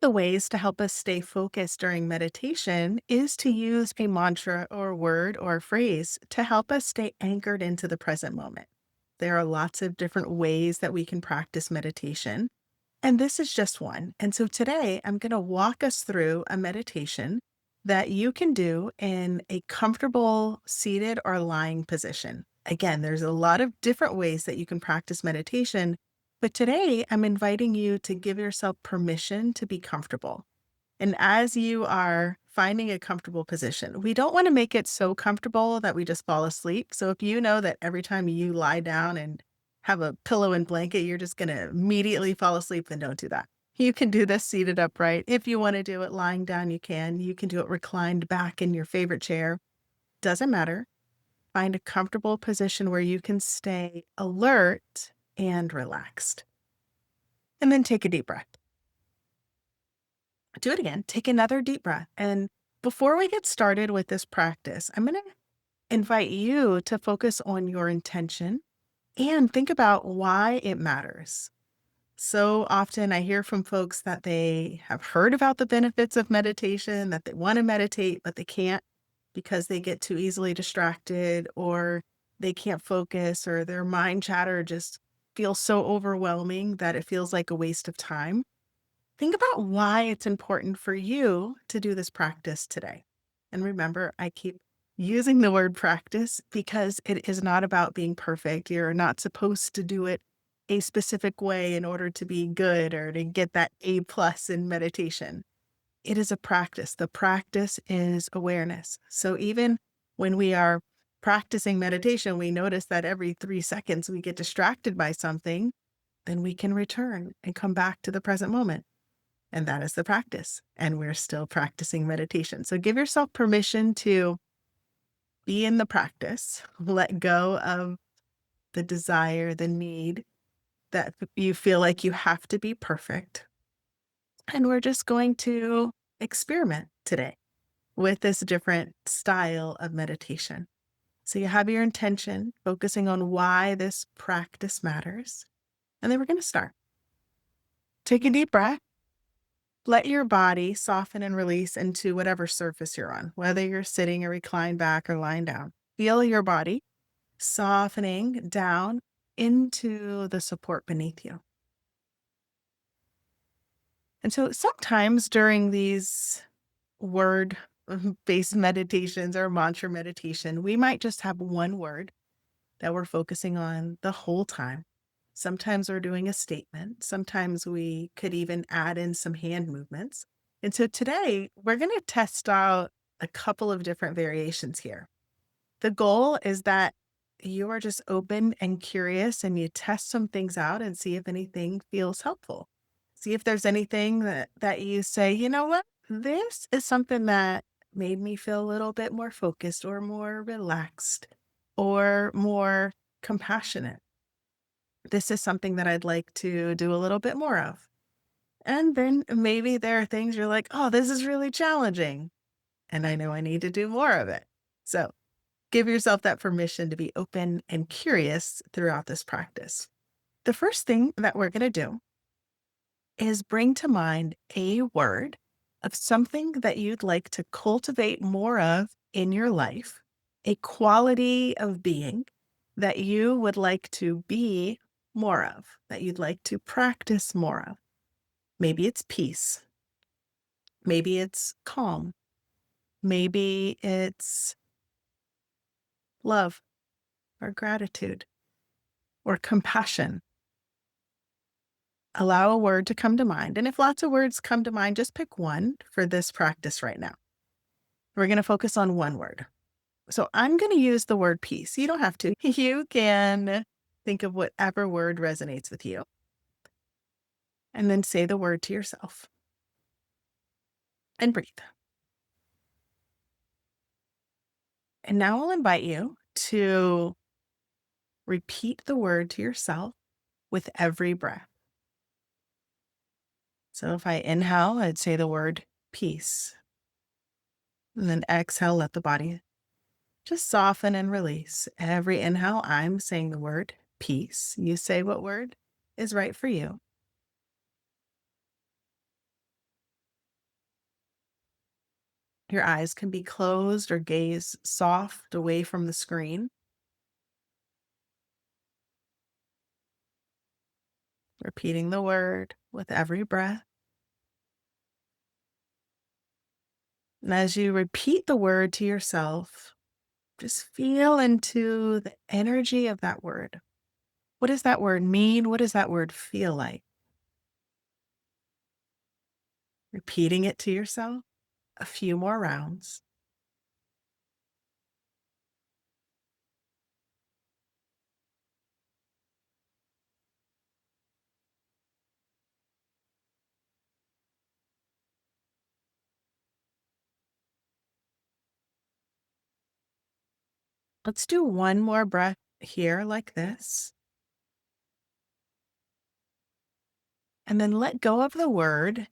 The ways to help us stay focused during meditation is to use a mantra or word or phrase to help us stay anchored into the present moment. There are lots of different ways that we can practice meditation, and this is just one. And so today I'm going to walk us through a meditation that you can do in a comfortable seated or lying position. Again, there's a lot of different ways that you can practice meditation, but today I'm inviting you to give yourself permission to be comfortable. And as you are finding a comfortable position, we don't want to make it so comfortable that we just fall asleep. So if you know that every time you lie down and have a pillow and blanket, you're just going to immediately fall asleep, then don't do that. You can do this seated upright. If you want to do it lying down, you can. You can do it reclined back in your favorite chair. Doesn't matter. Find a comfortable position where you can stay alert and relaxed. And then take a deep breath. Do it again. Take another deep breath. And before we get started with this practice, I'm going to invite you to focus on your intention and think about why it matters. So often I hear from folks that they have heard about the benefits of meditation, that they want to meditate, but they can't because they get too easily distracted or they can't focus or their mind chatter just feels so overwhelming that it feels like a waste of time. Think about why it's important for you to do this practice today. And remember, I keep using the word practice because it is not about being perfect. You're not supposed to do it a specific way in order to be good or to get that A plus in meditation. It is a practice. The practice is awareness. So even when we are practicing meditation, we notice that every 3 seconds we get distracted by something, then we can return and come back to the present moment. And that is the practice. And we're still practicing meditation. So give yourself permission to be in the practice, let go of the desire, the need that you feel like you have to be perfect. And we're just going to experiment today with this different style of meditation. So you have your intention, focusing on why this practice matters. And then we're going to start. Take a deep breath. Let your body soften and release into whatever surface you're on, whether you're sitting or reclined back or lying down. Feel your body softening down into the support beneath you. And so sometimes during these word based meditations or mantra meditation, we might just have one word that we're focusing on the whole time. Sometimes we're doing a statement. Sometimes we could even add in some hand movements. And so today we're going to test out a couple of different variations here. The goal is that you are just open and curious and you test some things out and see if anything feels helpful. See if there's anything that you say, you know what, this is something that made me feel a little bit more focused or more relaxed or more compassionate. This is something that I'd like to do a little bit more of. And then maybe there are things you're like, oh, this is really challenging. And I know I need to do more of it. So give yourself that permission to be open and curious throughout this practice. The first thing that we're going to do is bring to mind a word of something that you'd like to cultivate more of in your life, a quality of being that you would like to be more of, that you'd like to practice more of. Maybe it's peace. Maybe it's calm. Maybe it's love or gratitude or compassion. Allow a word to come to mind. And if lots of words come to mind, just pick one for this practice right now. We're going to focus on one word. So I'm going to use the word peace. You don't have to. You can think of whatever word resonates with you and then say the word to yourself and breathe. And now I'll invite you to repeat the word to yourself with every breath. So if I inhale, I'd say the word peace. And then exhale, let the body just soften and release. Every inhale, I'm saying the word peace. You say what word is right for you. Your eyes can be closed or gaze soft away from the screen, repeating the word with every breath. And as you repeat the word to yourself, just feel into the energy of that word. What does that word mean? What does that word feel like? Repeating it to yourself a few more rounds. Let's do one more breath here, like this, and then let go of the word.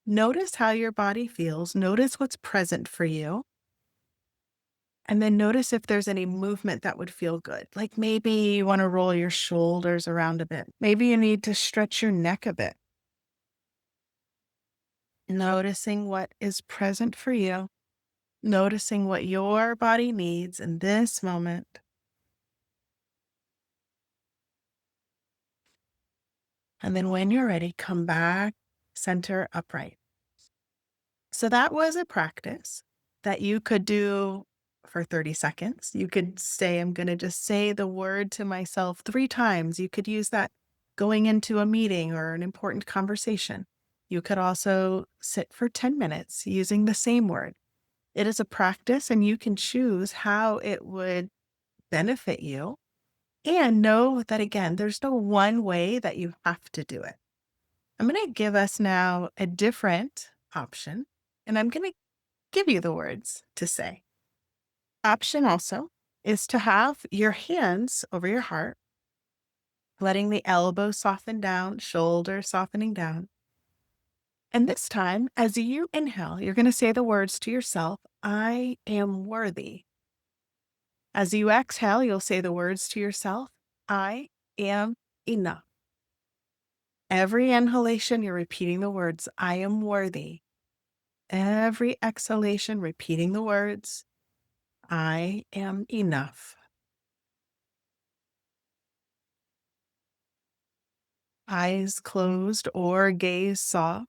Notice how your body feels. Notice what's present for you. And then notice if there's any movement that would feel good. Like maybe you want to roll your shoulders around a bit. Maybe you need to stretch your neck a bit. Noticing what is present for you. Noticing what your body needs in this moment. And then when you're ready, come back, center upright. So that was a practice that you could do for 30 seconds. You could say, I'm going to just say the word to myself 3 times. You could use that going into a meeting or an important conversation. You could also sit for 10 minutes using the same word. It is a practice, and you can choose how it would benefit you. And know that, again, there's no one way that you have to do it. I'm going to give us now a different option, and I'm going to give you the words to say. Option also is to have your hands over your heart, letting the elbows soften down, shoulders softening down. And this time, as you inhale, you're going to say the words to yourself, I am worthy. As you exhale, you'll say the words to yourself, I am enough. Every inhalation, you're repeating the words, I am worthy. Every exhalation, repeating the words, I am enough. Eyes closed or gaze soft,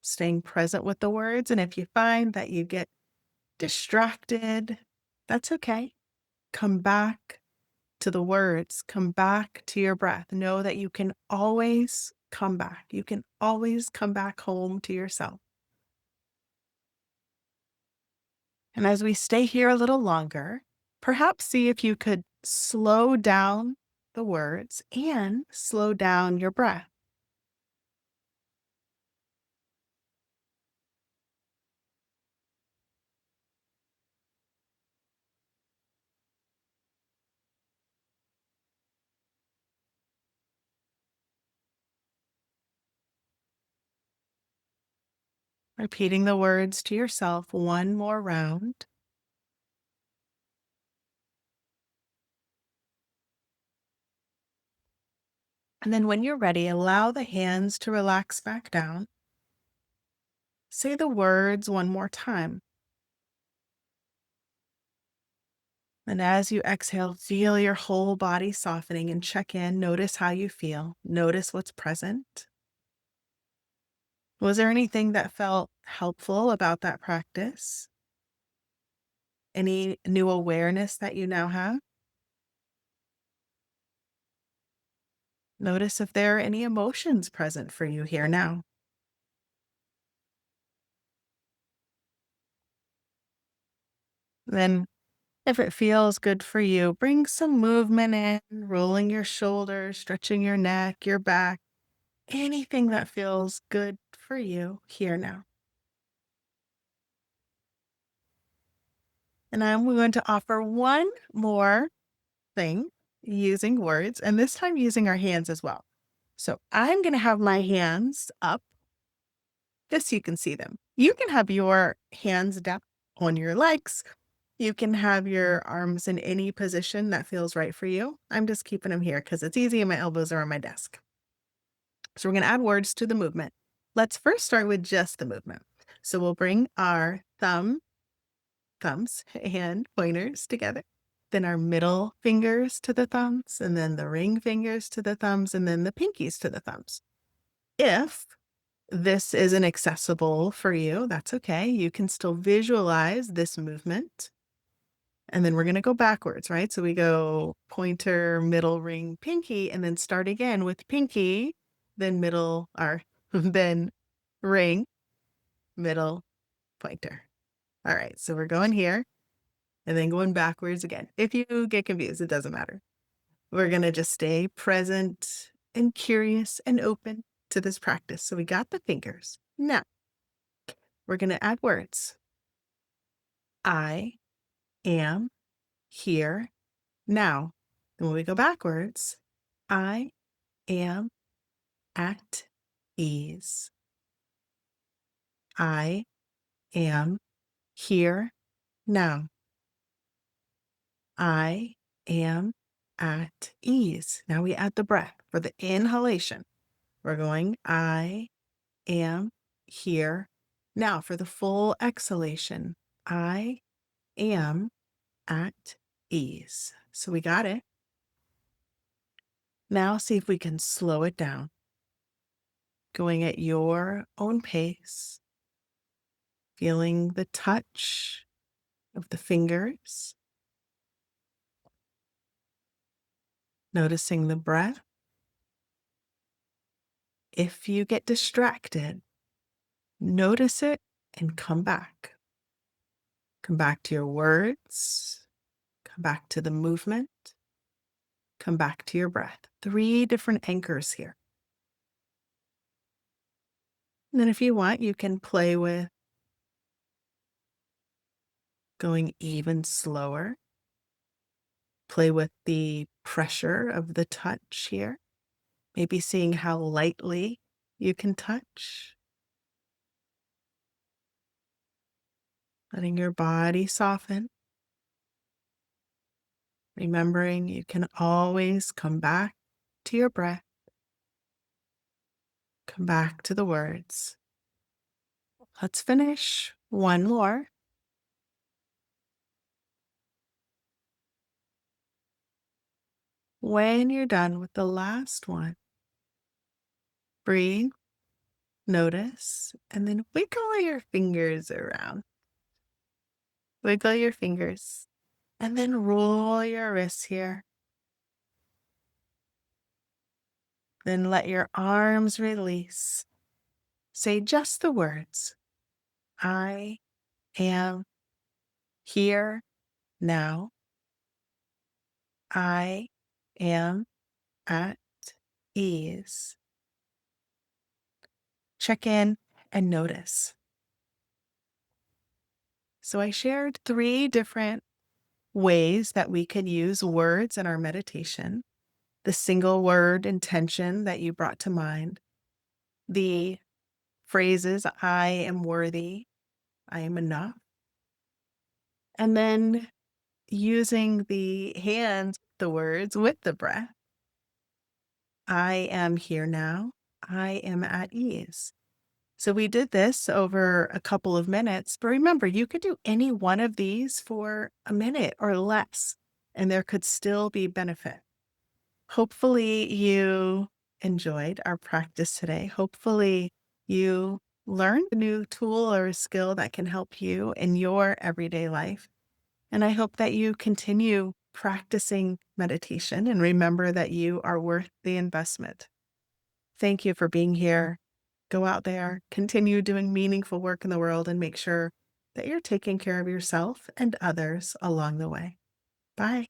staying present with the words. And if you find that you get distracted, that's okay. Come back to the words, come back to your breath. Know that you can always come back. You can always come back home to yourself. And as we stay here a little longer, perhaps see if you could slow down the words and slow down your breath. Repeating the words to yourself one more round. And then when you're ready, allow the hands to relax back down. Say the words one more time. And as you exhale, feel your whole body softening and check in. Notice how you feel. Notice what's present. Was there anything that felt helpful about that practice? Any new awareness that you now have? Notice if there are any emotions present for you here now. Then, if it feels good for you, bring some movement in, rolling your shoulders, stretching your neck, your back, anything that feels good for you here now. And I'm going to offer one more thing using words, and this time using our hands as well. So I'm going to have my hands up just so you can see them. You can have your hands down on your legs. You can have your arms in any position that feels right for you. I'm just keeping them here because it's easy and my elbows are on my desk. So we're going to add words to the movement. Let's first start with just the movement. So we'll bring our thumbs and pointers together, then our middle fingers to the thumbs, and then the ring fingers to the thumbs, and then the pinkies to the thumbs. If this isn't accessible for you, that's okay. You can still visualize this movement. And then we're going to go backwards, right? So we go pointer, middle, ring, pinky, and then start again with pinky, then middle, or then ring, middle, pointer. All right, so we're going here and then going backwards again. If you get confused, it doesn't matter. We're going to just stay present and curious and open to this practice. So we got the fingers. Now we're going to add words. I am here now. And when we go backwards, I am at ease. I am here now. I am at ease. Now we add the breath for the inhalation. We're going, I am here now. For the full exhalation, I am at ease. So we got it. Now see if we can slow it down, going at your own pace, feeling the touch of the fingers, noticing the breath. If you get distracted, notice it and come back. Come back to your words, come back to the movement, come back to your breath. 3 different anchors here. And then if you want, you can play with going even slower. Play with the pressure of the touch here. Maybe seeing how lightly you can touch. Letting your body soften. Remembering you can always come back to your breath. Come back to the words. Let's finish one more. When you're done with the last one, breathe, notice, and then wiggle your fingers around. Wiggle your fingers, and then roll your wrists here. Then let your arms release. Say just the words, I am here now. I am at ease. Check in and notice. So I shared 3 different ways that we could use words in our meditation. The single word intention that you brought to mind, the phrases, I am worthy, I am enough, and then using the hands, the words with the breath, I am here now, I am at ease. So we did this over a couple of minutes, but remember, you could do any one of these for a minute or less, and there could still be benefit. Hopefully you enjoyed our practice today. Hopefully you learned a new tool or a skill that can help you in your everyday life. And I hope that you continue practicing meditation and remember that you are worth the investment. Thank you for being here. Go out there, continue doing meaningful work in the world, and make sure that you're taking care of yourself and others along the way. Bye.